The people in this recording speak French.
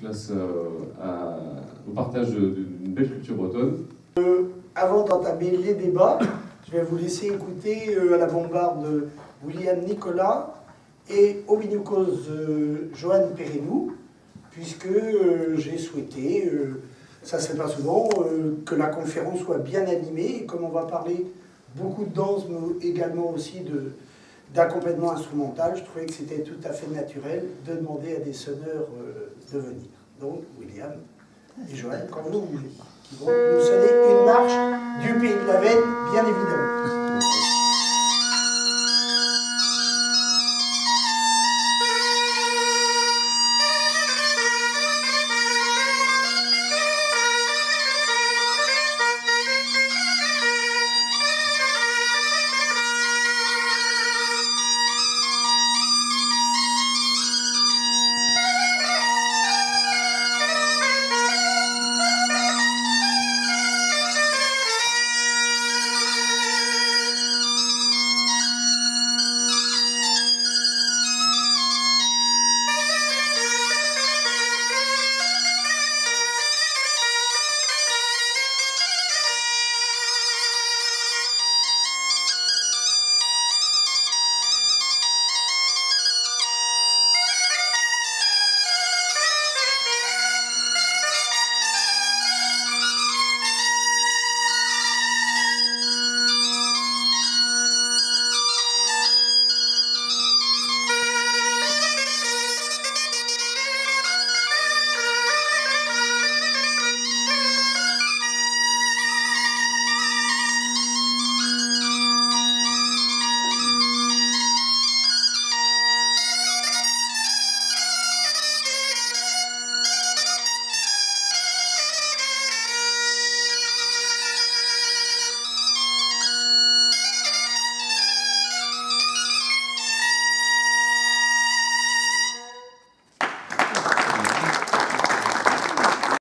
place au partage d'une belle culture bretonne. Avant d'entamer les débats, je vais vous laisser écouter à la bombarde William Nicolas et au Minukos Johan Perrinou, puisque j'ai souhaité, ça ne se fait pas souvent, que la conférence soit bien animée. Et comme on va parler beaucoup de danse, mais également aussi d'accompagnement instrumental, je trouvais que c'était tout à fait naturel de demander à des sonneurs de venir. Donc, William et Johan, quand vous voulez, qui vont nous sonner une marche du Pays de la Veine, bien évidemment.